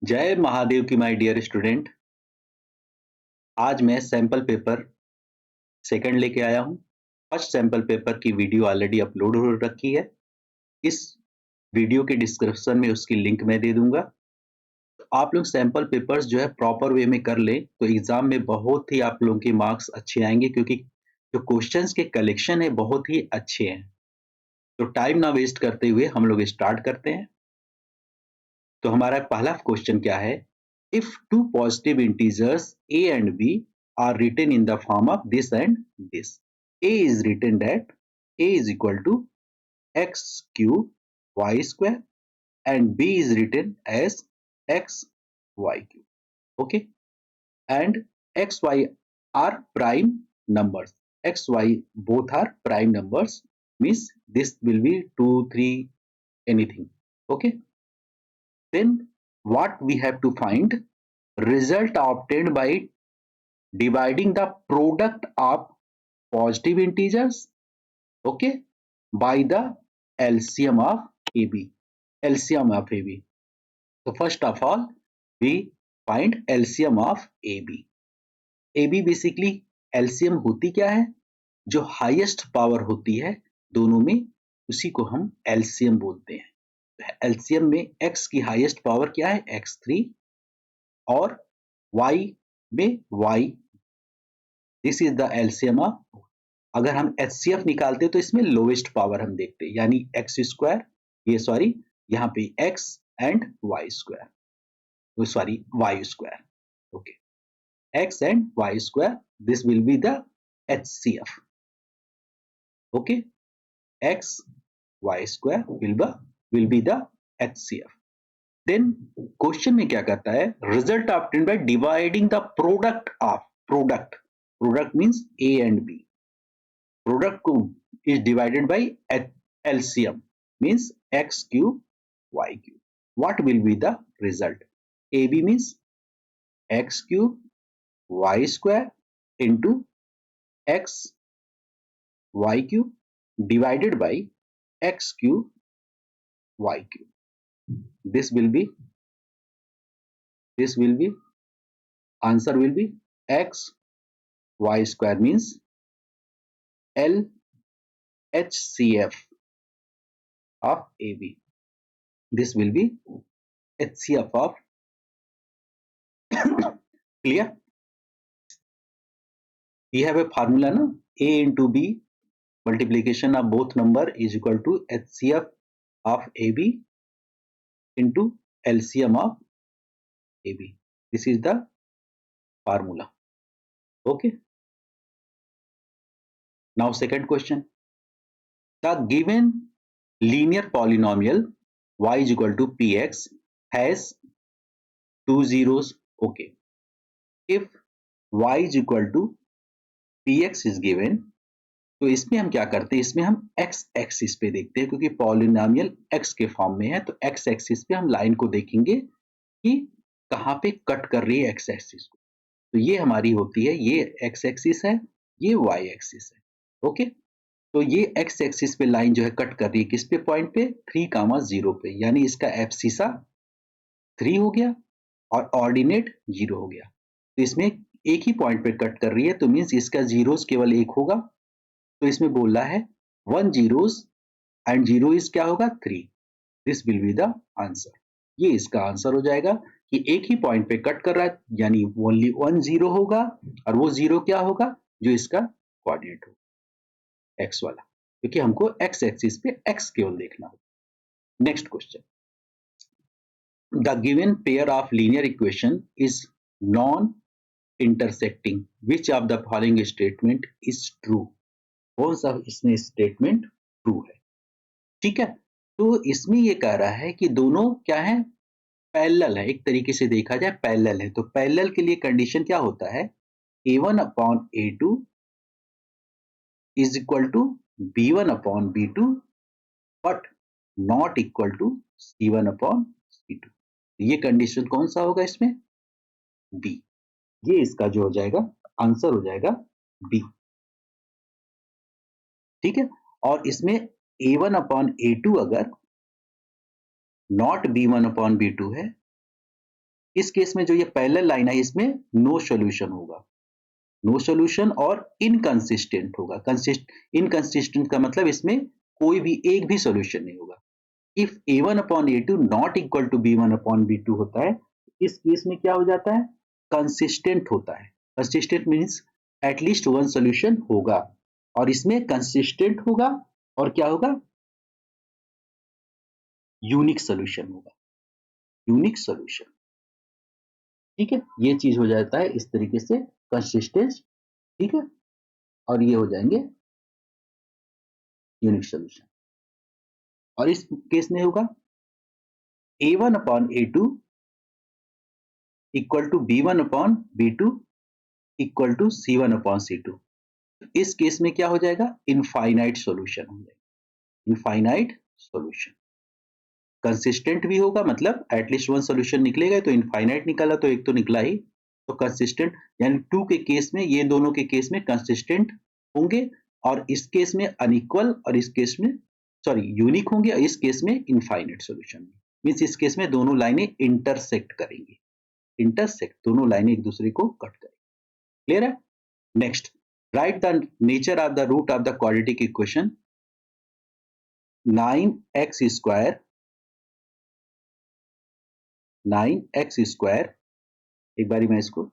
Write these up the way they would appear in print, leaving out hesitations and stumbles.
जय महादेव की my dear student. आज मैं सैंपल पेपर सेकंड लेके आया हूँ। फर्स्ट सैंपल पेपर की वीडियो ऑलरेडी अपलोड हो रखी है। इस वीडियो के डिस्क्रिप्शन में उसकी लिंक मैं दे दूंगा। तो आप लोग सैंपल पेपर्स जो है प्रॉपर वे में कर लें तो एग्जाम में बहुत ही आप लोगों के मार्क्स अच्छे आएंगे, क्योंकि जो क्वेश्चंस के कलेक्शन है बहुत ही अच्छे हैं। तो टाइम ना वेस्ट करते हुए हम लोग स्टार्ट करते हैं। तो हमारा पहला क्वेश्चन क्या है? If two positive integers a and b are written in the form of this and this, a is written that a is equal to x cube y square and b is written as x y cube. Okay, and x y are prime numbers. X y both are prime numbers, means this will be 2 3 anything. Okay, then what we have to find? Result obtained by dividing the product of positive integers, okay, by the LCM of AB. LCM of AB. So first of all we find LCM of AB. AB basically LCM होती क्या है? जो highest power होती है दोनों में, उसी को हम LCM बोलते हैं। LCM में x की हाईएस्ट पावर क्या है? x3, और y में y, this is the LCM of. अगर हम HCF निकालते हैं तो इसमें लोवेस्ट पावर हम देखते हैं, यानी एक्स स्क्वायर, ये सॉरी यहाँ पे x and y square, sorry y square. Okay, x and y square, this will be the HCF. Okay, x y square will be the HCF. Then question में क्या कहता है? Result obtained by dividing the product of, product means a and b. Product is divided by LCM, means x cube y cube. What will be the result? AB means x cube y square into x y cube divided by x cube y cube. This will be answer will be x y square, means LHCF of AB. This will be HCF of clear? We have a formula, no? A into B, multiplication of both number is equal to HCF of AB into LCM of AB. This is the formula. Okay. Now second question. The given linear polynomial y is equal to px has two zeros. Okay. If y is equal to px is given, तो इसमें हम क्या करते हैं? इसमें हम x axis पे देखते हैं, क्योंकि पॉलिनोमियल x के फॉर्म में है, तो x एक्सिस पे हम लाइन को देखेंगे कि कहाँ पे कट कर रही है x एक्सिस को। तो ये हमारी होती है, ये x एक्सिस है, ये y एक्सिस है। ओके, तो ये x एक्सिस पे लाइन जो है कट कर रही है किस पे? पॉइंट पे 3,0 पे, यानी इसका एब्सिसा 3 हो गया और ऑर्डिनेट 0 हो गया। तो इसमें एक ही पॉइंट पे कट कर रही है, तो मीन्स इसका जीरोस केवल एक होगा। तो इसमें बोल रहा है 1 zeros एंड 0 इज क्या होगा? 3. This will be the answer. ये इसका आंसर हो जाएगा कि एक ही पॉइंट पे कट कर रहा है, यानी ओनली 1 0 होगा, और वो 0 क्या होगा? जो इसका कोऑर्डिनेट होगा, एक्स वाला, क्योंकि हमको एक्स एक्सिस पे एक्स केवल देखना होगा। Next question, the given pair of linear equation is non intersecting, which of the following statement is true? कौन सा इसमें स्टेटमेंट ट्रू है? ठीक है, तो इसमें ये कह रहा है कि दोनों क्या है? पैरेलल है। एक तरीके से देखा जाए पैरेलल है, तो पैरेलल के लिए कंडीशन क्या होता है? a1 upon a2 is equal to b1 upon b2, but not equal to c1 upon c2। ये कंडीशन कौन सा होगा इसमें? b। ये इसका जो हो जाएगा आंसर हो जाएगा b। ठीक है, और इसमें a1 अपॉन a2 अगर नॉट b1 अपॉन b2 है, इस केस में जो ये पैरेलल लाइन है इसमें नो सॉल्यूशन होगा, नो सॉल्यूशन और इनकंसिस्टेंट होगा। इनकंसिस्टेंट का मतलब इसमें कोई भी एक भी सॉल्यूशन नहीं होगा। If a1 upon a2 not equal to b1 upon b2 होता है, इस केस में क्या हो जाता है, कंसिस्टेंट होता है। Consistent means at least one solution होगा, और इसमें कंसिस्टेंट होगा और क्या होगा, यूनिक सॉल्यूशन होगा, यूनिक सॉल्यूशन। ठीक है, ये चीज हो जाता है इस तरीके से कंसिस्टेंस, ठीक है, और ये हो जाएंगे यूनिक सॉल्यूशन। और इस केस में होगा a1 upon a2 equal to b1 upon b2 equal to c1 upon c2। इस केस में क्या हो जाएगा, इनफाइनाइट सॉल्यूशन हो जाएगा, इनफाइनाइट सॉल्यूशन। कंसिस्टेंट भी होगा, मतलब एटलीस्ट वन सॉल्यूशन निकलेगा, तो इनफाइनाइट निकला तो एक तो निकला ही, तो कंसिस्टेंट, यानी टू के केस में, ये दोनों के केस में कंसिस्टेंट होंगे, और इस केस में अनइक्वल, और इस केस में सॉरी यूनिक होंगे, और इस केस में इनफाइनाइट सॉल्यूशन। मींस इस केस में दोनों लाइनें इंटरसेक्ट करेंगी, इंटरसेक्ट, दोनों लाइनें एक दूसरे को कट करेंगी। क्लियर है? Next, right the nature of the root of the quadratic equation 9x square 9x square, एक बारी मैं इसको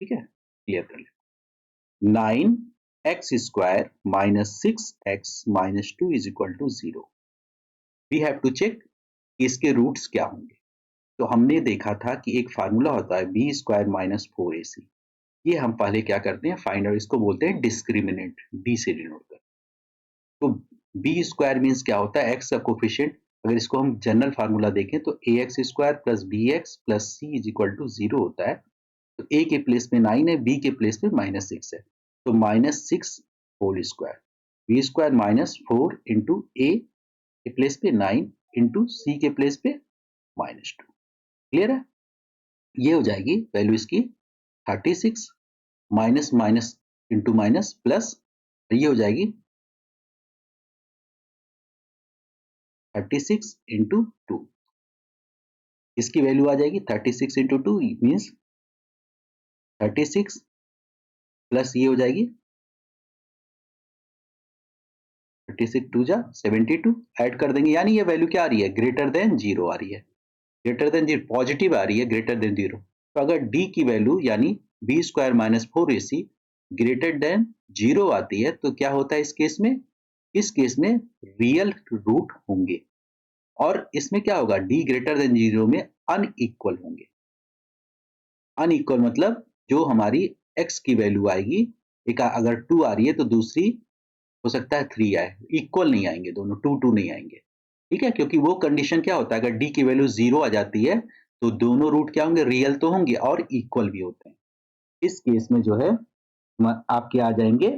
ठीक है क्लियर कर ले। 9x square minus 6x minus 2 is equal to 0। We have to check इसके रूट्स क्या होंगे। तो हमने देखा था कि एक फार्मूला होता है बी स्क्वायर माइनस 4ac। ये हम पहले क्या करते हैं, फाइंड आउट, इसको बोलते हैं डिस्क्रिमिनेंट, डी से डिनोट कर। तो बी स्क्वायर मीन्स क्या होता है, एक्स का कोफिशिएंट। अगर इसको हम जनरल फार्मूला देखें तो A X square plus B X plus C is equal to 0 होता है। तो ए के प्लेस में 9 है, बी के प्लेस में -6 है, तो -6 whole square, B square minus 4 into A के प्लेस पे 9 इंटू सी के प्लेस पे -2। क्लियर है? ये हो जाएगी वैल्यू इसकी 36 minus minus into minus plus, ये हो जाएगी 36 इंटू 2। इसकी वैल्यू आ जाएगी 36 इंटू 2 मीन्स 36 प्लस ये हो जाएगी 36 2 जा 72, ऐड कर देंगे, यानी ये वैल्यू क्या आ रही है, ग्रेटर देन 0 आ रही है, ग्रेटर देन 0 पॉजिटिव आ रही है, ग्रेटर देन 0। तो अगर डी की वैल्यू यानी b square minus 4ac greater than 0 आती है, तो क्या होता है इस केस में, इस केस में रियल रूट होंगे, और इसमें क्या होगा, डी ग्रेटर देन 0 में अनइक्वल होंगे। अनइक्वल मतलब जो हमारी x की वैल्यू आएगी, एक अगर 2 आ रही है तो दूसरी हो सकता है 3 आए, इक्वल नहीं आएंगे दोनों, 2 नहीं आएंगे। ठीक है, क्योंकि वो कंडीशन क्या होता है, अगर डी की वैल्यू 0 आ जाती है तो दोनों रूट क्या होंगे, रियल तो होंगे और इक्वल भी होते हैं। इस केस में जो है आपके आ जाएंगे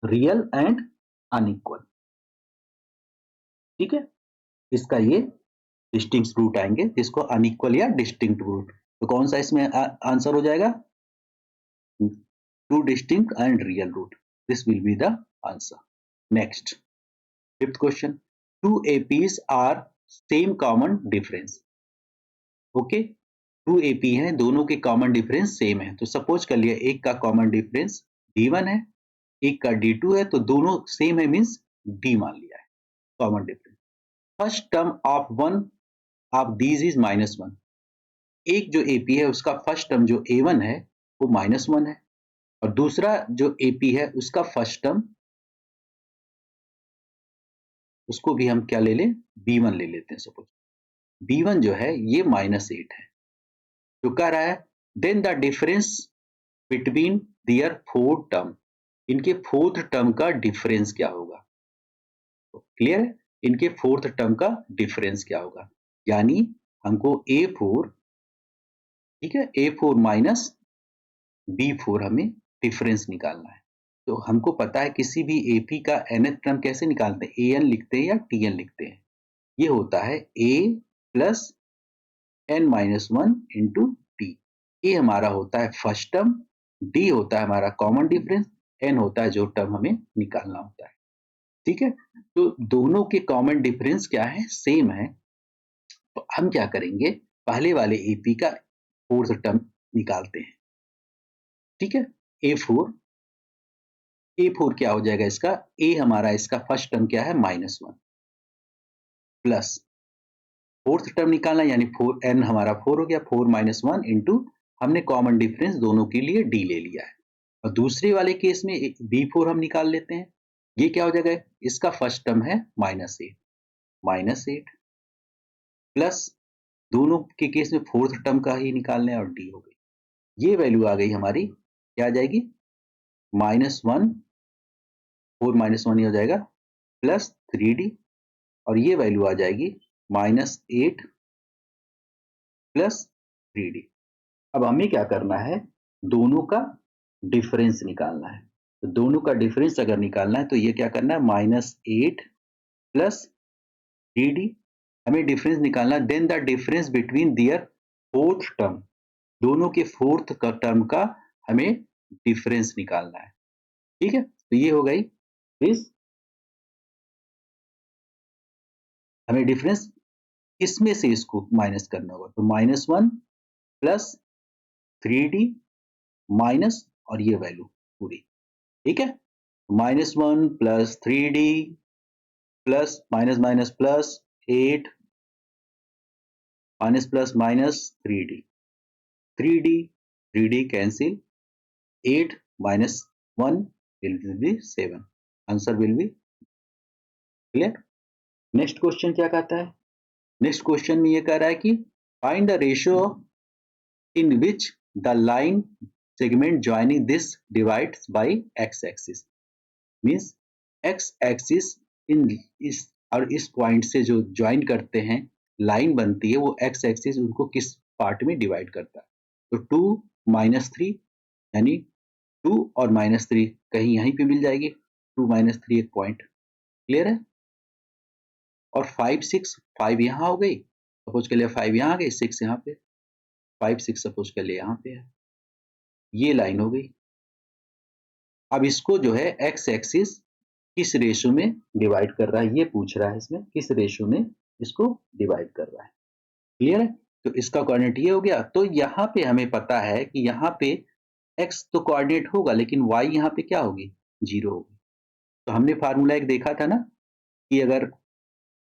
रियल एंड अनइक्वल। ठीक है, इसका ये डिस्टिंक्ट रूट आएंगे, जिसको अनइक्वल या डिस्टिंक्ट रूट। तो कौन सा इसमें आंसर हो जाएगा, two distinct and real root, this will be the answer. Next, fifth question, two APs are same common difference. Okay, two AP हैं, दोनों के कॉमन डिफरेंस सेम है। तो सपोज कर लिया एक का कॉमन डिफरेंस d1 है, एक का d2 है, तो दोनों सेम है मींस d मान लिया है common difference. First term of one of these is -1। एक जो एपी है उसका फर्स्ट टर्म जो a1 है वो -1 है, और दूसरा जो एपी है उसका फर्स्ट टर्म, उसको भी हम क्या ले लें, b1 ले लेते हैं। सपोज b1 जो है ये -8 है, जो कह रहा है then the difference between their fourth term, इनके फोर्थ टर्म का डिफरेंस क्या होगा। क्लियर है, इनके फोर्थ टर्म का डिफरेंस क्या होगा, यानी हमको a4, ठीक है, a4 माइनस b4 हमें डिफरेंस निकालना है। तो हमको पता है किसी भी एपी का nth टर्म कैसे निकालते हैं, an लिखते हैं या tn लिखते हैं। ये होता है a plus n-1 into T. A हमारा होता है फर्स्ट टर्म, डी होता है हमारा कॉमन डिफरेंस, एन होता है जो टर्म हमें निकालना होता है। ठीक है, तो दोनों के कॉमन डिफरेंस क्या है, सेम है। तो हम क्या करेंगे, पहले वाले AP का फोर्थ टर्म निकालते हैं। ठीक है, A4 क्या हो जाएगा इसका, A हमारा इसका फर्स्ट टर्म क्या है -1 प्लस फोर्थ टर्म निकालना यानी 4n हमारा 4 हो गया, 4 - 1 इंटू हमने कॉमन डिफरेंस दोनों के लिए D ले लिया है। और दूसरे वाले केस में B4 हम निकाल लेते हैं। ये क्या हो जाएगा, इसका फर्स्ट टर्म है -8 प्लस दोनों के केस में फोर्थ टर्म का ही निकालना है और D हो गई। ये वैल्यू आ गई हमारी, क्या आ जाएगी, -1, 4 - 1 ही हो जाएगा, प्लस 3D, और ये वैल्यू आ जाएगी -8 प्लस 3D। अब हमें क्या करना है, दोनों का डिफरेंस निकालना है। तो दोनों का डिफरेंस अगर निकालना है तो ये क्या करना है, -8 प्लस 3D, हमें डिफरेंस निकालना है। Then the difference between their fourth term, दोनों के फोर्थ का टर्म का हमें डिफरेंस निकालना है। ठीक है, तो ये हो गई इस, हमें डिफरेंस इसमें से इसको माइनस करना होगा। तो -1 प्लस 3D माइनस और ये वैल्यू पूरी। ठीक है, -1 plus 3D plus minus minus plus 8 minus plus minus 3D, 3D cancel, 8 minus 1 will be 7, answer will be clear. Next question क्या कहता है, नेक्स्ट क्वेश्चन में ये कह रहा है कि find the ratio in which the line segment joining this divides by x-axis, means x-axis इन इस और इस पॉइंट से जो ज्वाइन करते हैं, लाइन बनती है, वो x-axis उनको किस पार्ट में डिवाइड करता है। तो 2 - 3 यानी 2 और -3 कहीं यहीं पे मिल जाएगी, 2 - 3 एक पॉइंट, क्लियर है। और 5 6 5 यहाँ हो गई, सपोज के लिए 5 यहाँ आ गई, 6 यहाँ पे, 5 6 सपोज के लिए यहाँ पे है, ये लाइन हो गई। अब इसको जो है एक्स एक्सिस किस रेशो में डिवाइड कर रहा है, ये पूछ रहा है, इसमें किस रेशो में इसको डिवाइड कर रहा है, क्लियर है। तो इसका कोऑर्डिनेट ये हो गया। तो यहाँ पे हमें पता है कि यहाँ पे x तो कोऑर्डिनेट होगा, लेकिन y यहाँ पे क्या होगी, 0 होगी। तो हमने फार्मूला एक देखा था ना, कि अगर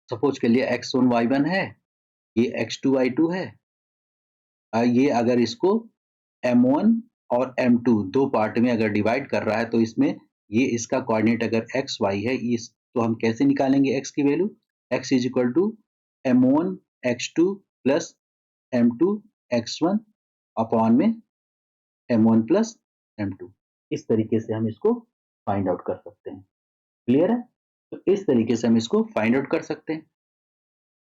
सपोज के लिए x1 y1 है, ये x2 y2 है, ये अगर इसको m1 और m2 दो पार्ट में अगर डिवाइड कर रहा है, तो इसमें ये इसका कोऑर्डिनेट अगर x y है, इस तो हम कैसे निकालेंगे x की value, x is equal to m1 x2 plus m2 x1 upon में m1 प्लस m2। इस तरीके से हम इसको फाइंड आउट कर सकते हैं, क्लियर है। तो इस तरीके से हम इसको फाइंड आउट कर सकते हैं।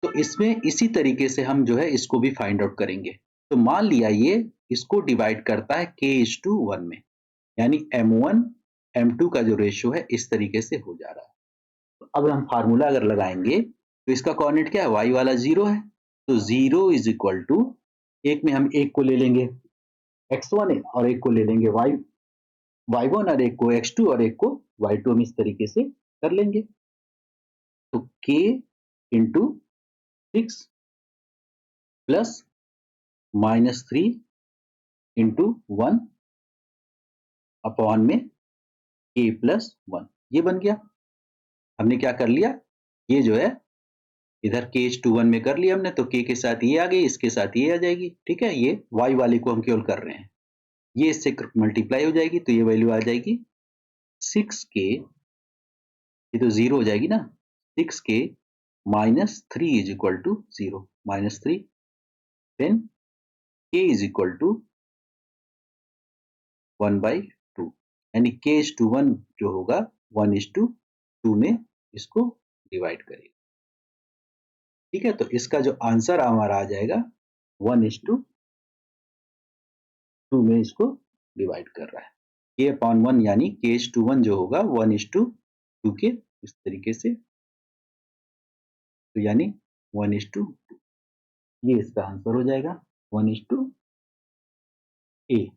तो इसमें इसी तरीके से हम जो है इसको भी फाइंड आउट करेंगे। तो मान लिया ये इसको डिवाइड करता है k:1 में, यानी m1 m2 का जो रेशियो है इस तरीके से हो जा रहा है। तो अब हम फार्मूला अगर लगाएंगे तो इसका कोऑर्डिनेट क्या है, y वाला 0 है, तो 0 इज इक्वल टू, एक में हम एक को ले लेंगे x1 और एक को ले लेंगे y1 और एक को x2 और एक को y2, हम इस तरीके से कर लेंगे। तो k into 6 plus -3 into 1 upon में k प्लस 1, ये बन गया। हमने क्या कर लिया, ये जो है इधर k:1 में कर लिया हमने, तो k के साथ ये आ गई, इसके साथ ये आ जाएगी। ठीक है, ये y वाले को हम केवल कर रहे हैं, ये इससे मल्टीप्लाई हो जाएगी, तो ये वैल्यू आ जाएगी 6k, ये तो 0 हो जाएगी ना, 6k -3 is equal to 0, -3, then k is equal to 1/2, यानी k:1 जो होगा 1:2 में इसको डिवाइड करेगा। ठीक है, तो इसका जो आंसर हमारा आ जाएगा 1:2 में इसको डिवाइड कर रहा है, k/1 यानी k:1 जो होगा 1:2 के इस तरीके से, तो यानी 1:2, ये इसका आंसर हो जाएगा 1:a।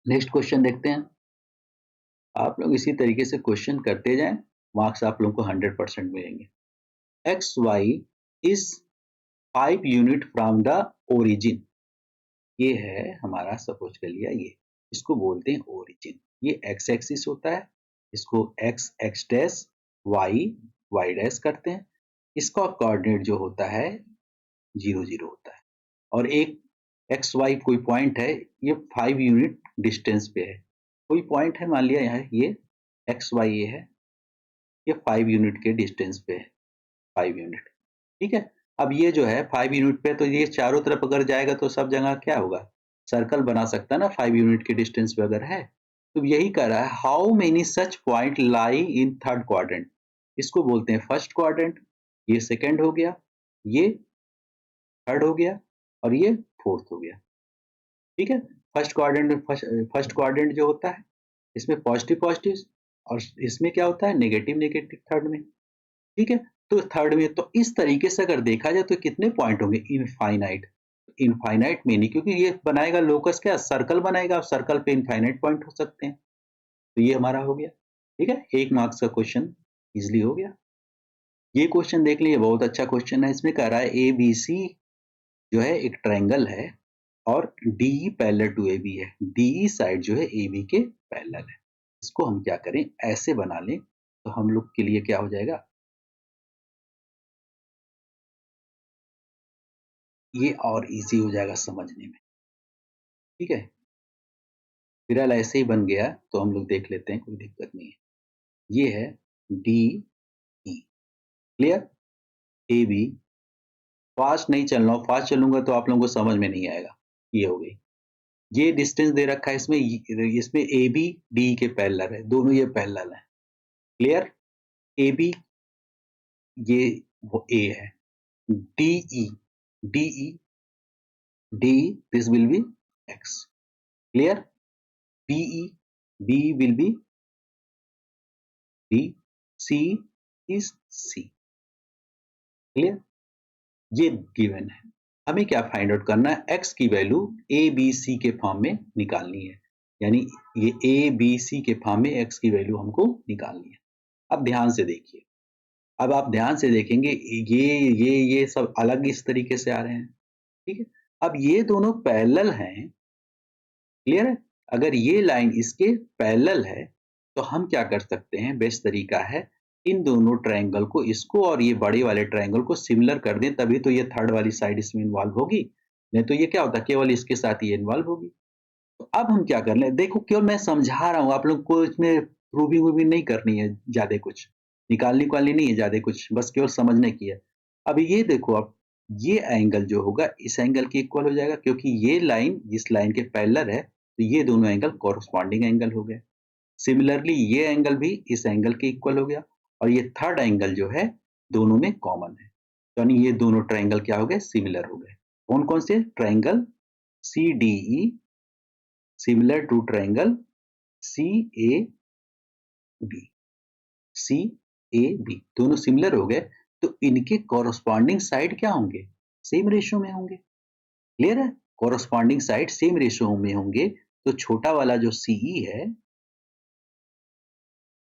नेक्स्ट क्वेश्चन देखते हैं। आप लोग इसी तरीके से क्वेश्चन करते जाएं, मार्क्स आप लोगों को 100% मिलेंगे। X y is 5 unit from the origin. ये है हमारा, सपोज कर लिया ये, इसको बोलते हैं ओरिजिन। ये एक्स एक्सिस होता है, इसको x x dash, y y dash करते हैं। इसका कोऑर्डिनेट जो होता है 0 0 होता है, और एक एक्स वाई कोई पॉइंट है, ये 5 यूनिट डिस्टेंस पे है। कोई पॉइंट है, मान लिया यहाँ ये एक्स वाई ये है, ये 5 यूनिट के डिस्टेंस पे है, 5 यूनिट, ठीक है। अब ये जो है 5 यूनिट पे, तो ये चारों तरफ अगर जाएगा तो सब जगह क्या होगा, सर्कल बना सकता है ना, 5 यूनिट के डिस्टेंस पे अगर है। तो यही कह रहा है how many such point lie in third quadrant. इसको बोलते हैं फर्स्ट क्वाड्रेंट, ये सेकंड हो गया, ये थर्ड हो गया, और ये फोर्थ हो गया, ठीक है। फर्स्ट क्वाड्रेंट में फर्स्ट क्वाड्रेंट जो होता है, इसमें पॉजिटिव पॉजिटिव, और इसमें क्या होता है, नेगेटिव नेगेटिव थर्ड में, ठीक है। तो थर्ड में, तो इस तरीके से अगर देखा जाए तो कितने पॉइंट होंगे, इनफाइनाइट। इनफाइनाइट में नहीं, क्योंकि ये बनाएगा लोकस, क्या सर्कल बनाएगा, सर्कल पे इनफाइनाइट पॉइंट हो सकते हैं। तो ये हमारा हो गया, ठीक है, 1 मार्क्स का क्वेश्चन इजिली हो गया। ये क्वेश्चन देख लीजिए, बहुत अच्छा क्वेश्चन है। इसमें कह रहा है ए बी सी जो है एक ट्रायंगल है, और D parallel to A B है, डी साइड जो है ए बी के पैरेलल है। इसको हम क्या करें, ऐसे बना लें तो हम लोग के लिए क्या हो जाएगा, ये और इजी हो जाएगा समझने में, ठीक है। फिलहाल ऐसे ही बन गया, तो हम लोग देख लेते हैं, कोई दिक्कत नहीं है। ये है D E, clear. A B, fast नहीं चलना हो, फास्ट चलूंगा तो आप लोगों को समझ में नहीं आएगा। ये हो गई, ये डिस्टेंस दे रखा है इसमें, इसमें ए बी डी के पैरेलल है, दोनों ये पैरेलल है, क्लियर। ए बी ये वो ए है, D E D E D, this will be x, clear. B E, B will be B, C is C, clear. ये गिवन है, हमें क्या फाइंड आउट करना है, एक्स की वैल्यू ए बी सी के फॉर्म में निकालनी है, यानी ये ए बी सी के फॉर्म में एक्स की वैल्यू हमको निकालनी है। अब ध्यान से देखिए, अब आप ध्यान से देखेंगे, ये सब अलग इस तरीके से आ रहे हैं, ठीक है। अब ये दोनों पैरेलल हैं, क्लियर है। अगर ये लाइन इसके पैरेलल है, तो हम क्या कर सकते हैं, बेस्ट तरीका है, इन दोनों ट्रायंगल को, इसको और ये बड़े वाले ट्रायंगल को सिमिलर कर दें, तभी तो ये थर्ड वाली साइड इसमें इन्वॉल्व होगी, नहीं तो ये क्या होता है, केवल इसके साथ ही इन्वॉल्व होगी। तो अब हम क्या कर लें, देखो केवल मैं समझा रहा हूँ, आप लोग को इसमें प्रूविंग वूविंग नहीं करनी है, ज्यादा कुछ निकालने वाली नहीं है, ज्यादा कुछ, बस केवल समझने की है। अब ये देखो, अब ये एंगल जो होगा इस एंगल के इक्वल हो जाएगा, क्योंकि ये लाइन इस लाइन के पैरेलल है, तो ये दोनों एंगल कॉरस्पॉन्डिंग एंगल हो गए। सिमिलरली ये एंगल भी इस एंगल के इक्वल हो गया, और ये थर्ड एंगल जो है दोनों में कॉमन है, यानी ये दोनों ट्रायंगल क्या हो गए, सिमिलर हो गए। कौन कौन से triangle, C D E similar to triangle C A B, C A B दोनों सिमिलर हो गए, तो इनके कॉरस्पॉन्डिंग साइड क्या होंगे, सेम रेशियो में होंगे, क्लियर है। कॉरस्पॉन्डिंग साइड सेम रेशियो में होंगे, तो छोटा वाला जो सीई है,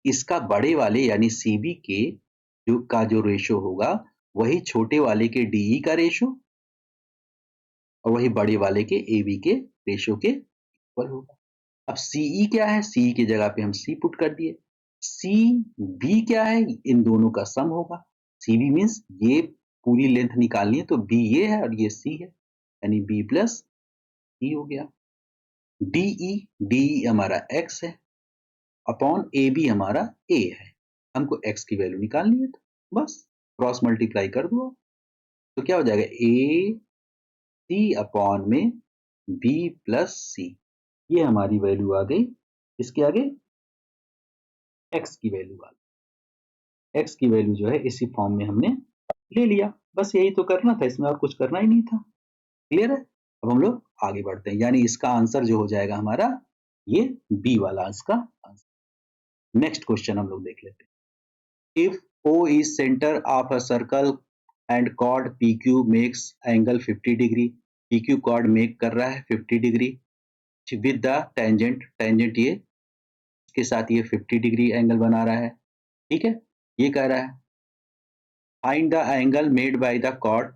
इसका बड़े वाले यानी सीबी के जो रेशियो होगा, वही छोटे वाले के डीई का रेशियो, और वही बड़े वाले के एबी के रेशियो के इक्वल होगा। अब सीई क्या है, सीई की जगह पे हम सी पुट कर दिए। सी बी क्या है, इन दोनों का सम होगा। सी बी मीन्स ये पूरी लेंथ निकालनी है, तो बी ये है और ये सी है, यानी बी प्लस सी हो गया। डीई, डीई हमारा एक्स है, अपॉन ए बी हमारा ए है, हमको एक्स की वैल्यू निकालनी है, तो बस क्रॉस मल्टीप्लाई कर दो, तो क्या हो जाएगा, ए सी अपॉन में बी प्लस सी, ये हमारी वैल्यू आ गई, इसके आगे एक्स की वैल्यू आ गई। एक्स की वैल्यू जो है इसी फॉर्म में हमने ले लिया, बस यही तो करना था, इसमें और कुछ करना ही नहीं था, क्लियर है। अब हम लोग आगे बढ़ते हैं, यानी इसका आंसर जो हो जाएगा हमारा ये बी वाला इसका आंसर। नेक्स्ट क्वेश्चन हम लोग देख लेते हैं। If O is center of a circle and chord PQ makes angle 50 degree, PQ chord make कर रहा है 50 degree with the tangent, tangent ये इसके साथ ये 50 डिग्री एंगल बना रहा है, ठीक है। ये कह रहा है find the angle made by the chord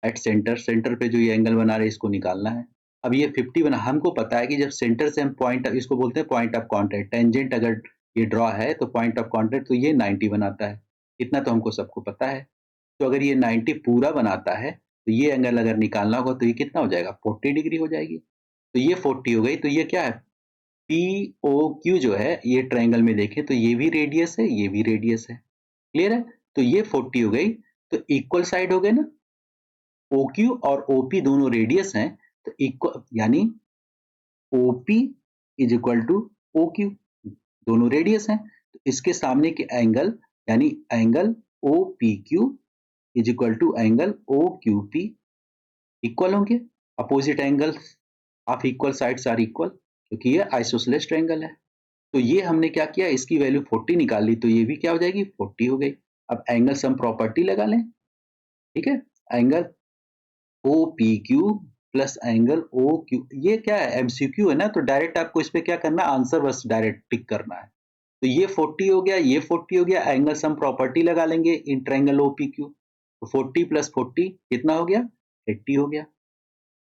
at centre, centre पे जो ये एंगल बना रहे हैं इसको निकालना है। अब ये 50 बना, हमको पता है कि जब सेंटर से हम पॉइंट, इसको बोलते हैं पॉइंट ऑफ कांटेक्ट, टेंजेंट अगर ये ड्रॉ है तो पॉइंट ऑफ कांटेक्ट तो ये 90 बनाता है, इतना तो हमको सबको पता है। तो अगर ये 90 पूरा बनाता है तो ये एंगल अगर निकालना होगा तो ये कितना हो जाएगा, 40 डिग्री हो जाएगी। तो ये 40 हो गई, तो ये क्या है, पी ओ क्यू जो है, ये ट्रायंगल में देखें तो ये भी रेडियस है, ये भी रेडियस है, क्लियर है। तो ये 40 हो गई, तो इक्वल साइड हो गए ना, OQ और OP दोनों रेडियस हैं, तो इक्वल यानी OP is equal to OQ, दोनों रेडियस हैं, तो इसके सामने के एंगल यानी angle OPQ is equal to angle OQP equal होंगे। Opposite angles of equal sides are equal, क्योंकि ये आइसोसेलेस ट्रायंगल है। तो ये हमने क्या किया, इसकी वैल्यू 40 निकाल ली, तो ये भी क्या हो जाएगी, 40 हो गई। अब एंगल सम प्रॉपर्टी लगा लें, ठीक है। Angle OPQ plus angle OQ, ये क्या है, MCQ है ना, तो डायरेक्ट आपको इस पे क्या करना है, आंसर बस डायरेक्ट टिक करना है। तो ये 40 हो गया, ये 40 हो गया, एंगल सम प्रॉपर्टी लगा लेंगे इन ट्रायंगल OPQ, तो 40 प्लस 40 कितना हो गया, 80 हो गया।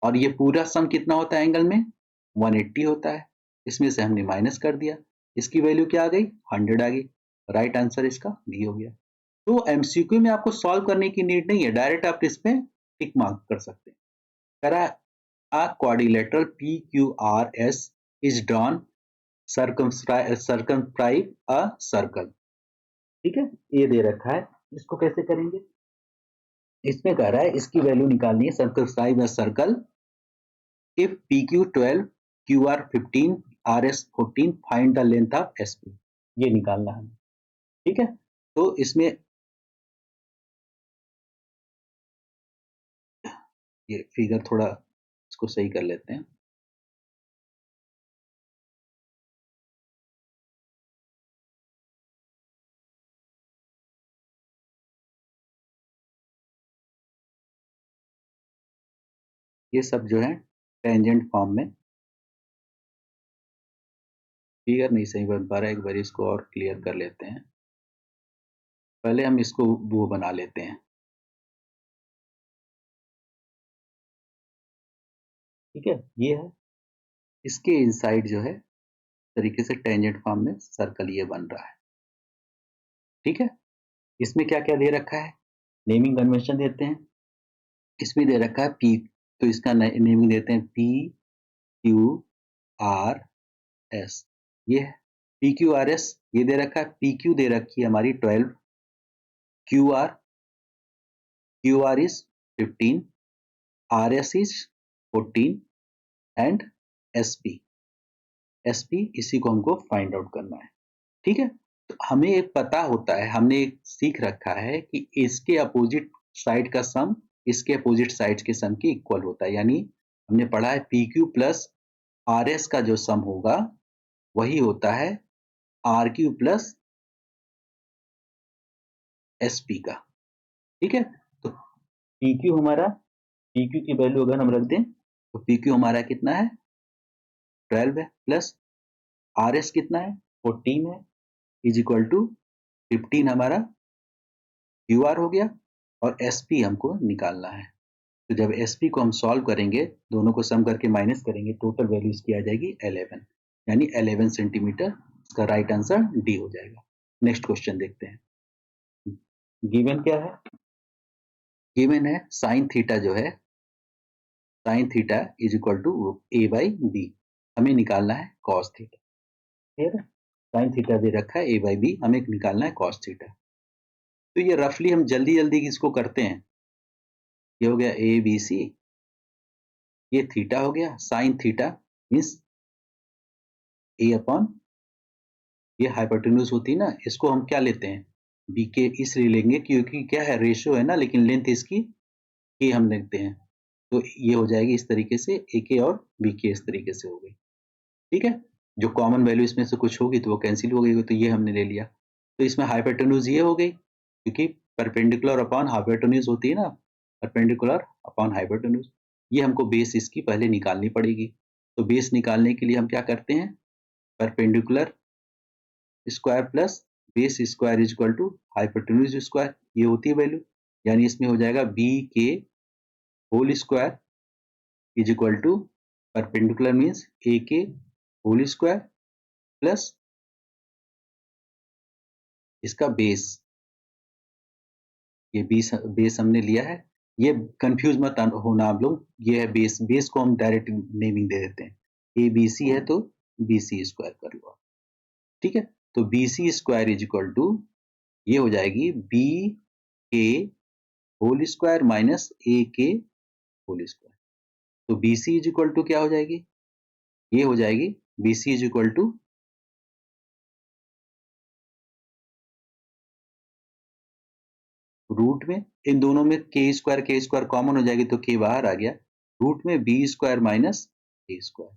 और ये पूरा सम कितना होता है एंगल में, 180 होता है, इसमें से हमने माइनस कर दिया, इसकी वैल्यू क्या आ गई, 100 आ गई। राइट आंसर इसका डी हो गया। तो एमसीक्यू में आपको सॉल्व करने की नीड नहीं है, डायरेक्ट आप इस पे टिक मार्क कर सकते हैं। करा, a quadrilateral PQRS is drawn circumscribe a circle, ठीक है, ये दे रखा है। इसको कैसे करेंगे, इसमें कह रहा है इसकी वैल्यू निकालनी है, circumscribe a circle if PQ 12 QR 15 RS 14 find the length of SP, ये निकालना है, ठीक है। तो इसमें ये फिगर थोड़ा इसको सही कर लेते हैं। ये सब जो है टेंजेंट फॉर्म में, फिगर नहीं सही बन पा रहा है, एक बार इसको और क्लियर कर लेते हैं। पहले हम इसको वो बना लेते हैं, ठीक है। ये है, इसके इनसाइड जो है तरीके से टेंजेंट फॉर्म में सर्कल ये बन रहा है, ठीक है। इसमें क्या क्या दे रखा है, नेमिंग कन्वेंशन देते हैं। इसमें दे रखा है पी, तो इसका नेमिंग देते हैं PQRS, ये है PQRS, ये दे रखा है, PQ दे रखी है हमारी 12, QR is 15, RS is 14 and SP इसी को हमको फाइंड आउट करना है, ठीक है। तो हमें एक पता होता है, हमने एक सीख रखा है कि इसके अपोजिट साइड का सम इसके अपोजिट साइड के सम के इक्वल होता है, यानी हमने पढ़ा है PQ प्लस RS का जो सम होगा वही होता है RQ प्लस SP का, ठीक है। तो PQ हमारा, PQ की वैल्यू अगर हम रख दें तो PQ हमारा कितना है, 12 है, प्लस RS कितना है, 14 है, इज इक्वल टू 15 हमारा QR हो गया, और SP हमको निकालना है। तो जब SP को हम सॉल्व करेंगे, दोनों को सम करके माइनस करेंगे, टोटल वैल्यू इसकी आ जाएगी 11, यानी 11 सेंटीमीटर। इसका राइट आंसर डी हो जाएगा। नेक्स्ट क्वेश्चन देखते हैं। गिवन क्या है, गिवन है साइन थीटा जो है, sine theta is equal to A/B, हमें निकालना है कॉस थीटा, ठीक है। साइन थीटा दे रखा है A/B, हमें निकालना है कॉस थीटा। तो ये रफली हम जल्दी जल्दी इसको करते हैं। ये हो गया ABC, ये थीटा हो गया, sine theta means A upon, ये हाइपोटेन्यूज होती है ना, इसको हम क्या लेते हैं, बी के, इसलिए लेंगे क्योंकि क्या है, रेशियो है ना, लेकिन लेंथ इसकी के हम लेते हैं। तो ये हो जाएगी इस तरीके से, ए के और बी के इस तरीके से हो गई, ठीक है। जो कॉमन वैल्यू इसमें से कुछ होगी तो वो कैंसिल हो गई, तो ये हमने ले लिया। तो इसमें हाइपोटेन्यूज ये हो गई, क्योंकि परपेंडिकुलर अपॉन हाइपोटेन्यूज होती है ना, परपेंडिकुलर अपॉन हाइपोटेन्यूज। ये हमको बेस इसकी पहले निकालनी पड़ेगी। तो बेस निकालने के लिए हम क्या करते हैं, perpendicular square plus base square is equal to hypotenuse square, ये होती है वैल्यू, यानी इसमें हो जाएगा B K whole square is equal to perpendicular means A के होल स्क्वायर प्लस इसका बेस, ये बेस हमने लिया है, ये कंफ्यूज मत होना आप लोग, ये है बेस, बेस को हम डायरेक्ट नेमिंग दे देते हैं, ए बी सी है तो बी सी स्क्वायर कर लो, ठीक है। तो B C square is equal to ये हो जाएगी B K whole square minus A के होल स्क्वायर, तो B C is equal to क्या हो जाएगी, ये हो जाएगी B C is equal to root में इन दोनों में के स्क्वायर कॉमन हो जाएगी तो के बाहर आ गया, रूट में बी स्क्वायर माइनस ए स्क्वायर,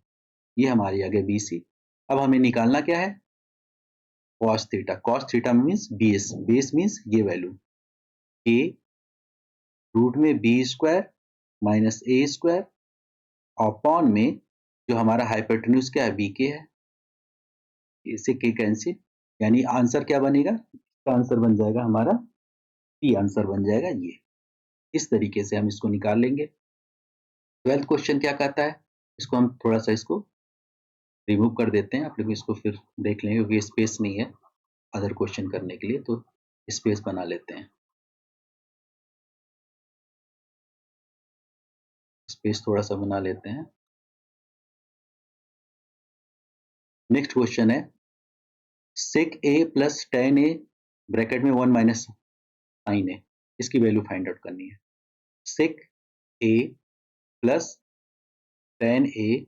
ये हमारी आ गया बी सी। अब हमें निकालना क्या है, cos theta means base, base means ये वैल्यू ए रूट में बी स्क्वायर माइनस ए स्क्वायर अपॉन में जो हमारा हाइपोटेन्यूज क्या है बी के है, इसे के कैंसिल, यानी आंसर क्या बनेगा, इसका आंसर बन जाएगा हमारा सी आंसर बन जाएगा ये, इस तरीके से हम इसको निकाल लेंगे। 12th क्वेश्चन क्या कहता है, इसको हम थोड़ा सा इसको रिमूव कर देते हैं, आप लोग इसको फिर देख लेंगे क्योंकि स्पेस नहीं है अदर क्वेश्चन करने के लिए, तो स्पेस बना लेते हैं, स्पेस थोड़ा सा बना लेते हैं। नेक्स्ट क्वेश्चन है सेक ए प्लस टेन ए ब्रैकेट में 1 माइनस साइन ए, इसकी वैल्यू फाइंड आउट करनी है। सेक ए प्लस टेन ए,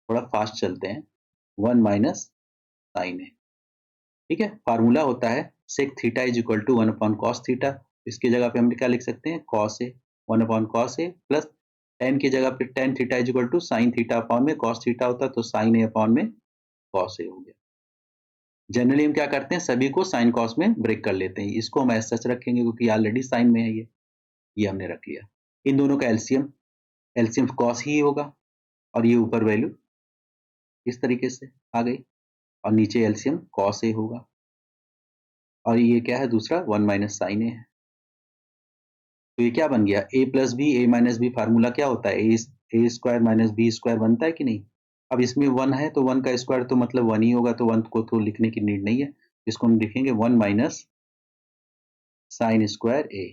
थोड़ा फास्ट चलते हैं, 1 माइनस साइन ए, ठीक है। फार्मूला होता है sec theta is equal to 1 upon cos theta, इसकी जगह पे हम क्या लिख सकते हैं cos A, 1 upon cos A plus tan की जगह पे tan theta is equal to sine theta upon में कॉस थीटा होता है तो साइन ए अपॉन में कॉस ए हो गया। जनरली हम क्या करते हैं सभी को साइन कॉस में ब्रेक कर लेते हैं, इसको हम ऐसा सच रखेंगे क्योंकि ऑलरेडी साइन में है ये हमने रख लिया। इन दोनों का एलसीएम, एलसीएम कॉस ही होगा और ये ऊपर वैल्यू इस तरीके से आ गई और नीचे एलसीएम कॉस ए होगा और ये क्या है दूसरा 1 माइनस साइन ए है, तो ये क्या बन गया ए प्लस बी, ए माइनस बी फार्मूला क्या होता है ए स्क्वायर माइनस बी स्क्वायर बनता है कि नहीं। अब इसमें 1 है तो 1 का स्क्वायर तो मतलब 1 ही होगा, तो 1 को तो लिखने की नीड नहीं है, इसको हम लिखेंगे 1 minus sine square A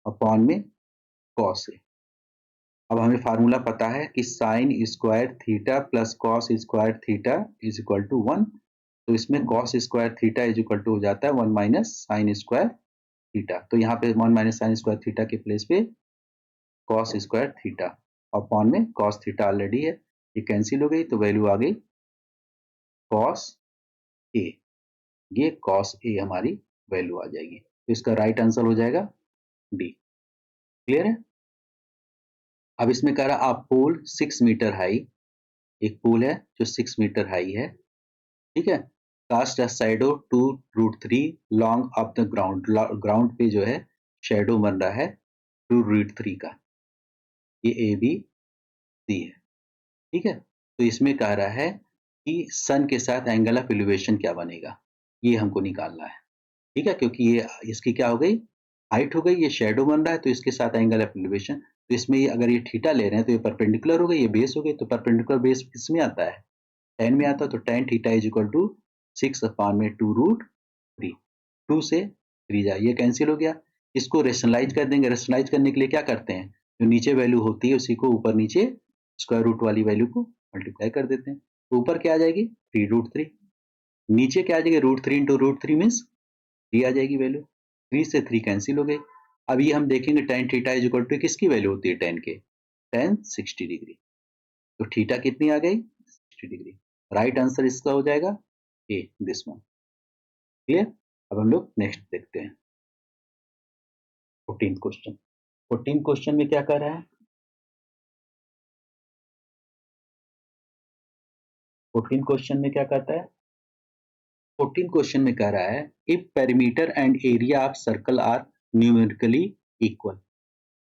upon में कॉस ए। अब हमें फार्मूला पता है कि sine square theta plus cos square theta is equal to 1, तो इसमें cos square theta is equal to हो जाता है 1 माइनस साइन स्क्वायर थीटा, तो यहाँ पे 1 माइनस साइन स्क्वायर थीटा के प्लेस पे कॉस स्क्वायर थीटा अपॉन में कॉस थीटा ऑलरेडी है, ये कैंसिल हो गई तो वैल्यू आ गई कॉस ए, ये कॉस ए हमारी वैल्यू आ जाएगी, तो इसका राइट आंसर हो जाएगा डी। क्लियर है। अब इसमें कह रहा आप पोल 6 मीटर हाई, एक पोल है जो 6 मीटर हाई है, ठीक है, cast a shadow two root 3 long of the ground, ground पे जो है शैडो बन रहा है टू रूट 3 का, ये ए बी सी है, ठीक है। तो इसमें कह रहा है कि सन के साथ एंगल ऑफ एलिवेशन क्या बनेगा, ये हमको निकालना है, ठीक है, क्योंकि ये इसकी क्या हो गई हाइट हो गई, ये शेडो बन रहा है तो इसके साथ एंगल ऑफ एलिवेशन, तो इसमें ये अगर ये थीटा ले रहे हैं तो ये परपेंडिकुलर हो गई, ये बेस हो गई, तो परपेंडिकुलर बेस किसमें आता है टेन में आता है, तो tan theta is equal to 6 upon में 2 रूट 3, 2 से 3 जाए ये कैंसिल हो गया, इसको रेशनलाइज कर देंगे, रेशनलाइज करने के लिए क्या करते हैं जो नीचे वैल्यू होती है उसी को ऊपर नीचे स्क्वायर रूट वाली वैल्यू को मल्टीप्लाई कर देते हैं, तो ऊपर क्या आ जाएगी 3 रूट 3, नीचे क्या आ जाएगी रूट 3 इंटू रूट 3 मीन्स 3 आ जाएगी वैल्यू, 3 से 3 कैंसिल हो गई। अब ये हम देखेंगे tan theta is equal to किसकी वैल्यू होती है tan के, tan 60 डिग्री, तो थीटा कितनी आ गई 60 डिग्री, राइट आंसर इसका हो जाएगा ए दिस वन। क्लियर। अब हम लोग नेक्स्ट देखते हैं 14 क्वेश्चन। 14 क्वेश्चन में क्या कर रहा है, 14 क्वेश्चन में क्या कहता है, 14 क्वेश्चन में कह रहा है if perimeter and area of circle are numerically equal,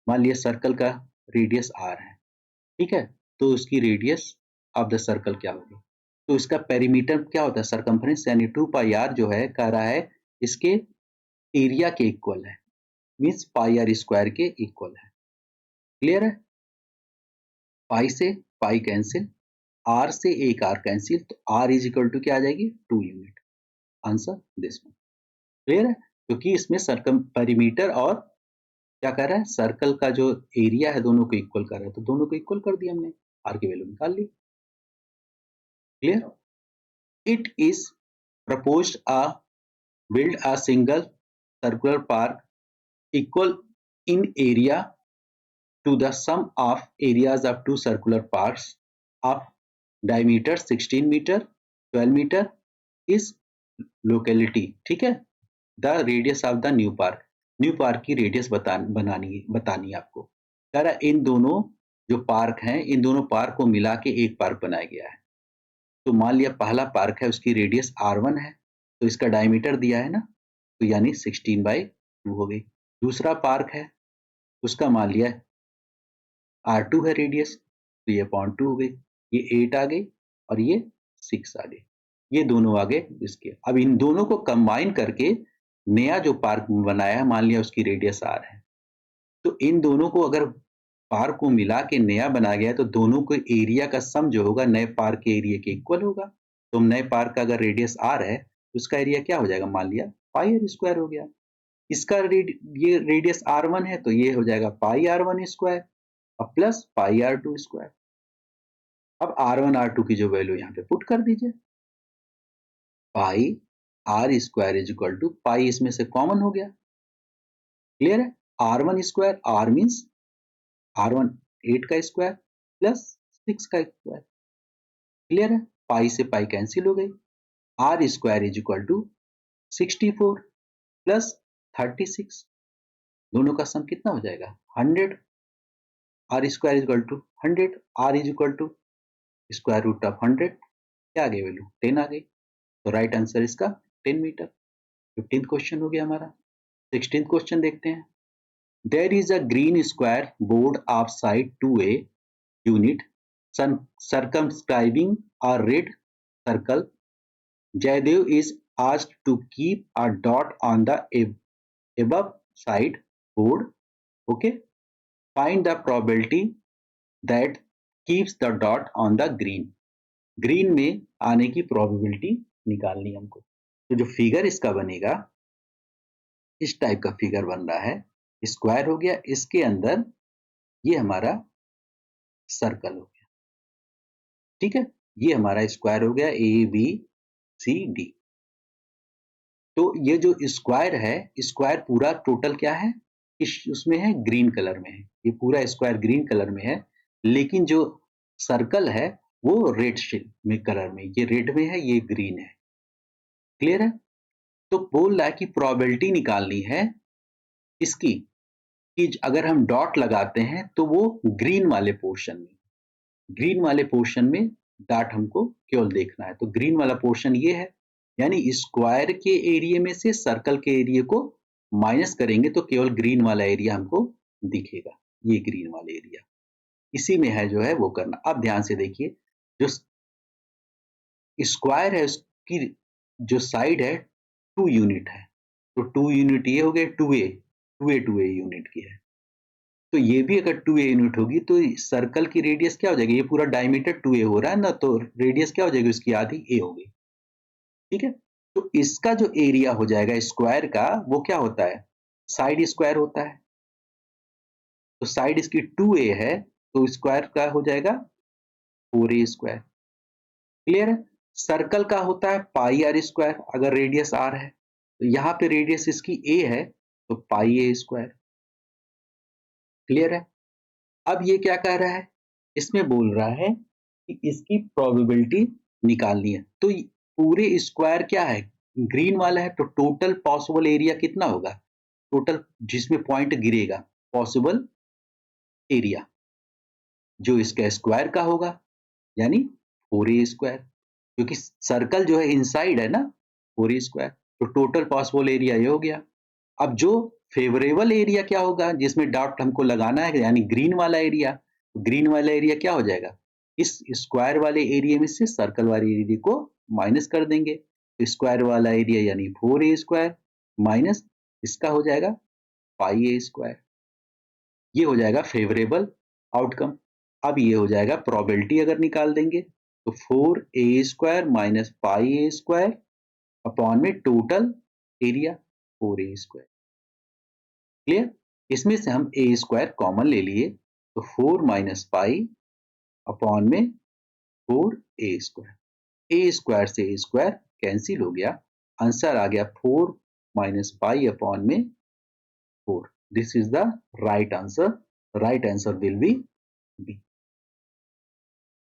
मान लिया सर्कल का रेडियस r है, ठीक है, तो उसकी रेडियस ऑफ द सर्कल क्या होगी, तो इसका पेरीमीटर क्या होता है, सरकमफ्रेंस, यानी 2 पाई आर जो है कह रहा है इसके एरिया के इक्वल है, मीन्स पाई आर स्क्वायर के इक्वल है। क्लियर है? पाई से पाई कैंसिल, आर से एक आर कैंसिल, तो आर इज इक्वल टू क्या आ जाएगी, 2 unit. Answer this one. Clear है? क्योंकि इसमें सरकम पेरीमीटर और क्या कर रहा है, सर्कल का जो एरिया है दोनों को इक्वल कर रहा है, तो दोनों को इक्वल कर दिया हमने, आर की वैल्यू निकाल ली। Clear? It is proposed a build a single circular park equal in area to the sum of areas of two circular parks of diameter 16 meter 12 meter is locality। ठीक है? the radius of the new park की radius बतानी है आपको। कह रहा है इन दोनों जो पार्क हैं, इन दोनों पार्क को मिला के एक पार्क बनाया गया है। तो मान लिया पहला पार्क है, उसकी रेडियस r1 है, तो इसका डायमीटर दिया है ना, तो यानी 16/2 हो गई। दूसरा पार्क है, उसका मान लिया r2 है रेडियस, तो ये 0.2 हो गई, ये 8 आ गई और ये 6 आ गई, ये दोनों आ गए इसके। अब इन दोनों को कंबाइन करके नया जो पार्क बनाया है, मान लिया उसकी रेडियस r है, तो इन दोनों को अगर पार्क को मिला के नया बना गया तो दोनों को एरिया का सम जो होगा नए पार्क के एरिया के इक्वल होगा। तो नए पार्क का अगर रेडियस r है, उसका एरिया क्या हो जाएगा, मान लिया पाई आर स्क्वायर हो गया। इसका ये रेडियस r1 है, तो ये हो जाएगा पाई r1 स्क्वायर और प्लस पाई r2 स्क्वायर। अब r1 r2 की जो वैल्यू यहाँ पे पुट कर दीजिए, pi r square is equal to pi, इसमें से कॉमन हो गया। क्लियर है? r1 square, r means r1 8 का स्क्वायर प्लस 6 का स्क्वायर। क्लियर है? पाई से पाई कैंसिल हो गई, r square is equal to 64 plus 36, दोनों का सम कितना हो जाएगा, 100। r square is equal to 100, r is equal to square root of 100, क्या आ गई वैल्यू, 10 आ गई। तो राइट आंसर इसका 10 मीटर। 15th क्वेश्चन हो गया हमारा। 16th क्वेश्चन देखते हैं। There is a green square board of side 2a unit circumscribing a red circle. Jaidev is asked to keep a dot on the above side board. Okay. Find the probability that keeps the dot on the green. Green में आने की probability निकालनी हमको। तो जो figure इसका बनेगा, इस टाइप का फिगर बन रहा है, स्क्वायर हो गया, इसके अंदर ये हमारा सर्कल हो गया। ठीक है? ये हमारा स्क्वायर हो गया, ABCD। तो ये जो स्क्वायर है, स्क्वायर पूरा टोटल क्या है, उसमें है ग्रीन कलर में है, ये पूरा स्क्वायर ग्रीन कलर में है, लेकिन जो सर्कल है वो रेड में कलर में, ये रेड में है, ये ग्रीन है। क्लियर है? तो बोल रहा है कि प्रोबेबिलिटी निकालनी है इसकी कि अगर हम डॉट लगाते हैं तो वो ग्रीन वाले पोर्शन में डॉट हमको केवल देखना है। तो ग्रीन वाला पोर्शन ये है, यानी स्क्वायर के एरिया में से सर्कल के एरिया को माइनस करेंगे तो केवल ग्रीन वाला एरिया हमको दिखेगा, ये ग्रीन वाला एरिया, इसी में है जो है वो करना। अब ध्यान से देखिए, जो स्क्वायर है उसकी जो साइड है 2 यूनिट है, तो 2 यूनिट ये हो गए 2a यूनिट की है, तो ये भी अगर 2a यूनिट होगी तो सर्कल की रेडियस क्या हो जाएगी, ये पूरा डायमीटर 2a हो रहा है ना, तो रेडियस क्या हो जाएगी उसकी, आधी a हो गई। ठीक है? तो इसका जो एरिया हो जाएगा स्क्वायर का, वो क्या होता है, साइड स्क्वायर होता है। तो साइड इसकी 2a है, तो स्क्वायर का हो जाएगा 4a स्क्वायर। क्लियर है? सर्कल का होता है पाई आर स्क्वायर, अगर रेडियस r है, तो यहाँ पे रेडियस इसकी a है, तो पाई a स्क्वायर। क्लियर है? अब ये क्या कह रहा है, इसमें बोल रहा है कि इसकी प्रोबेबिलिटी निकालनी है। तो पूरे स्क्वायर क्या है, ग्रीन वाला है, तो टोटल पॉसिबल एरिया कितना होगा, टोटल जिसमें पॉइंट गिरेगा पॉसिबल एरिया जो इसका स्क्वायर का होगा, यानी 4a स्क्वायर, क्योंकि सर्कल जो है इनसाइड है ना 4a स्क्वायर, तो टोटल पॉसिबल एरिया ये हो गया। अब जो फेवरेबल एरिया क्या होगा, जिसमें डॉट हमको लगाना है, यानी ग्रीन वाला एरिया, ग्रीन वाला एरिया क्या हो जाएगा, इस स्क्वायर वाले एरिया में से सर्कल वाले एरिया को माइनस कर देंगे, तो स्क्वायर वाला एरिया यानी 4a² माइनस इसका हो जाएगा πa²। ये हो जाएगा फेवरेबल आउटकम। अब ये हो जाएगा प्रोबेबिलिटी अगर निकाल देंगे तो 4a² माइनस πa² अपॉन में टोटल एरिया 4a²। क्लियर? इसमें से हम a² कॉमन ले लिए तो 4 माइनस पाई अपॉन में 4a²। a² से a² कैंसिल हो गया, आंसर आ गया 4 माइनस पाई अपॉन में 4। This is the right answer. Right answer will be B।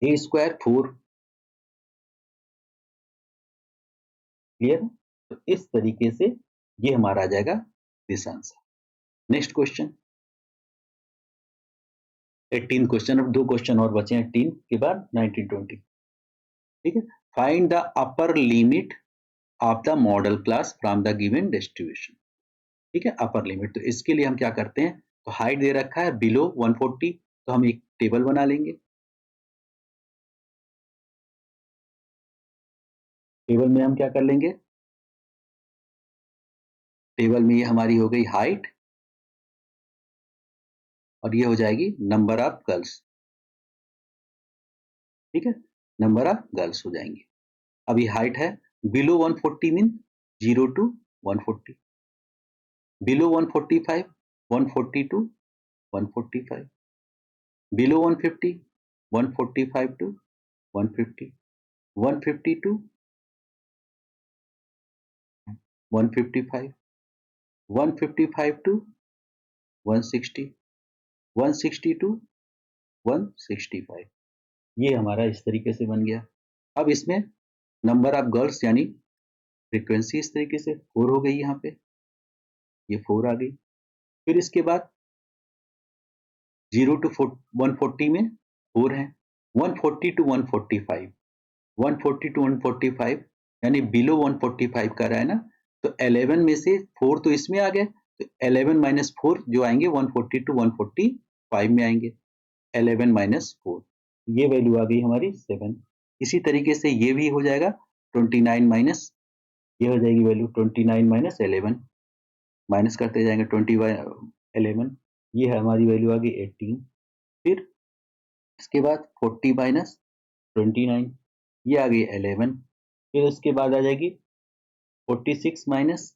a² 4। Clear? तो इस तरीके से ये हमारा आ जाएगा this answer. Next question 18 question. अब 2 क्वेश्चन और बचे हैं 18 के बाद 19 20। ठीक है, find the upper limit of the model class from the given distribution. ठीक है, अपर लिमिट, तो इसके लिए हम क्या करते हैं, तो हाइट दे रखा है बिलो 140, तो हम एक टेबल बना लेंगे। टेबल में हम क्या कर लेंगे, टेबल में ये हमारी हो गई हाइट और ये हो जाएगी नंबर ऑफ गर्ल्स। ठीक है, नंबर ऑफ गर्ल्स हो जाएंगे। अभी हाइट है below 140 mean 0 to 140, below 145 140 to 145, below 150 145 to 150, 150 to 155, 155 to 160, 160 to 165। ये हमारा इस तरीके से बन गया। अब इसमें नंबर ऑफ गर्ल्स यानी फ्रीक्वेंसी इस तरीके से 4 हो गई, यहाँ पे ये 4 आ गई। फिर इसके बाद 0 to 140 में 4 है, 140 to 145, 140 to 145 यानी बिलो 145 का रहा है ना, तो 11 में से 4 तो इसमें आ गए, तो 11 माइनस 4 जो आएंगे 140 to 145 में आएंगे, 11 माइनस 4, ये वैल्यू आ गई हमारी 7। इसी तरीके से ये भी हो जाएगा 29 माइनस, ये हो जाएगी वैल्यू 29 माइनस 11, माइनस करते जाएंगे 11, ये है हमारी वैल्यू आ गई 18। फिर इसके बाद 40 माइनस 29, ये आ गई 11। फिर उसके बाद आ जाएगी 46 minus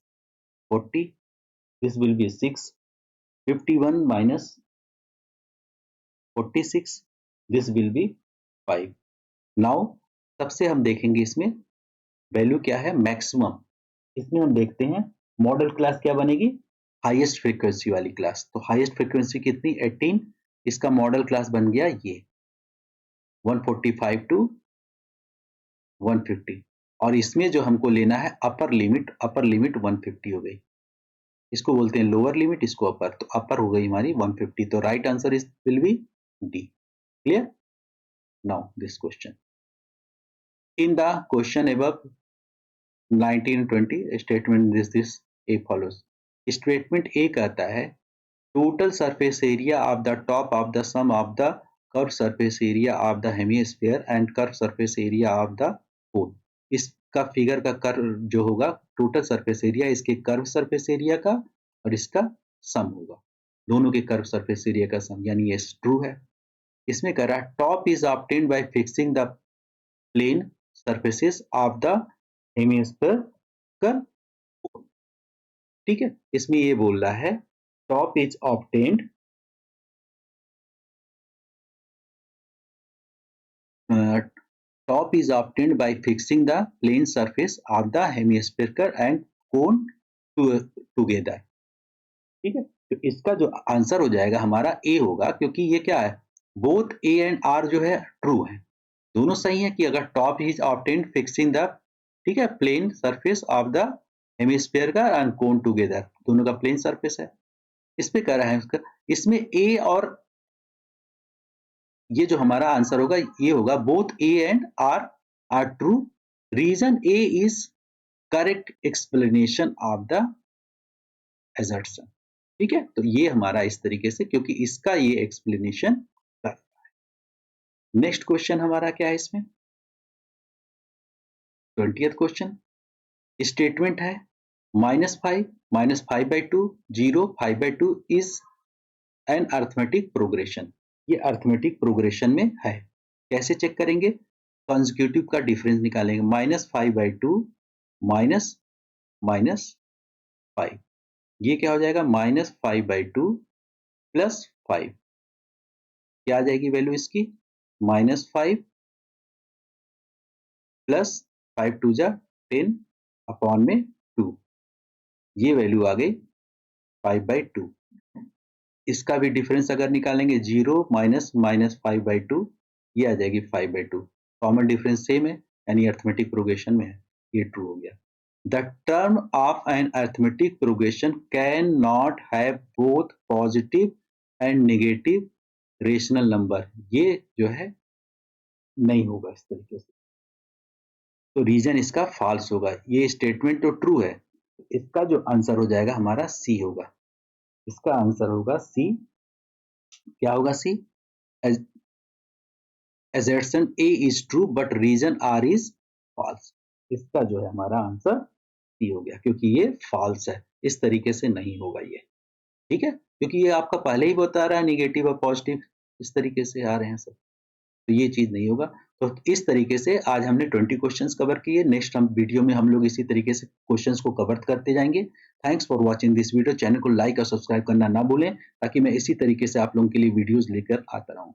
40, this will B 6, 51 minus 46, this will B 5। Now सबसे हम देखेंगे इसमें वैल्यू क्या है मैक्सिमम। इसमें हम देखते हैं मॉडल क्लास क्या बनेगी, हाईएस्ट फ्रीक्वेंसी वाली क्लास। तो हाईएस्ट फ्रीक्वेंसी कितनी 18, इसका मॉडल क्लास बन गया ये 145 टू 150, और इसमें जो हमको लेना है अपर लिमिट 150 हो गई। इसको बोलते हैं लोअर लिमिट, इसको अपर, तो अपर हो गई हमारी 150। तो right answer is will be D. Clear? Now this question, in the question above 1920 statement this A follows. Statement A कहता है total surface area of the top of the sum of the curve surface area of the hemisphere and curve surface area of the whole. इसका figure का curve जो होगा total surface area, इसके curve surface area का और इसका सम होगा, दोनों के कर्व सरफेस एरिया का सम, यानी ये ट्रू है। इसमें कह रहा है top is obtained by fixing the plane surfaces of the hemisphere curve. ठीक है, इसमें ये बोल रहा है top is obtained top is obtained by fixing the plane surface of the hemisphere and cone together। ठीक है, तो इसका जो आंसर हो जाएगा हमारा ए होगा, क्योंकि ये क्या है, बोथ ए एंड आर जो है ट्रू है, दोनों सही है कि अगर top is obtained fixing the, ठीक है, plane surface of the hemisphere का एंड कोन टुगेदर, दोनों का प्लेन सरफेस है। इस पे कह रहा है उसका, इसमें ए और ये जो हमारा आंसर होगा ये होगा both A and R true, reason A is correct explanation of the assertion. ठीक है, तो ये हमारा इस तरीके से, क्योंकि इसका ये एक्सप्लेनेशन नेक्स्ट क्वेश्चन हमारा क्या है इसमें, 20th क्वेश्चन। स्टेटमेंट है -5 -5/2 0 5/2 इज एन अर्थमेटिक प्रोग्रेशन। ये अर्थमेटिक प्रोग्रेशन में है। कैसे चेक करेंगे, कंसेक्यूटिव का डिफरेंस निकालेंगे, -5/2 माइनस -5, ये क्या हो जाएगा, -5/2 प्लस 5, क्या आ जाएगी वैल्यू इसकी, -5 प्लस 5 2 जा 10 अपॉन में 2, ये वैल्यू आ गई 5/2। इसका भी डिफरेंस अगर निकालेंगे 0 माइनस -5/2, ये आ जाएगी 5/2। कॉमन डिफरेंस सेम है, यानी अर्थमेटिक प्रोग्रेशन में है, ये ट्रू हो गया। The term of an arithmetic progression can not have both positive and negative rational number, ये जो है नहीं होगा इस तरीके से, तो रीजन इसका फॉल्स होगा। ये स्टेटमेंट तो ट्रू है, इसका जो आंसर हो जाएगा हमारा सी होगा। इसका आंसर होगा सी। क्या होगा सी, assertion A is true but reason R is false। इसका जो है हमारा आंसर सी हो गया, क्योंकि ये फॉल्स है, इस तरीके से नहीं होगा ये, ठीक है, क्योंकि ये आपका पहले ही बता रहा है निगेटिव और पॉजिटिव इस तरीके से आ रहे हैं सब, तो ये चीज नहीं होगा। तो इस तरीके से आज हमने 20 क्वेश्चंस कवर किए। नेक्स्ट हम वीडियो में हम लोग इसी तरीके से क्वेश्चंस को कवर करते जाएंगे। Thanks for watching this video. Channel को लाइक और सब्सक्राइब करना ना भूलें, ताकि मैं इसी तरीके से आप लोगों के लिए वीडियोस लेकर आता रहूं।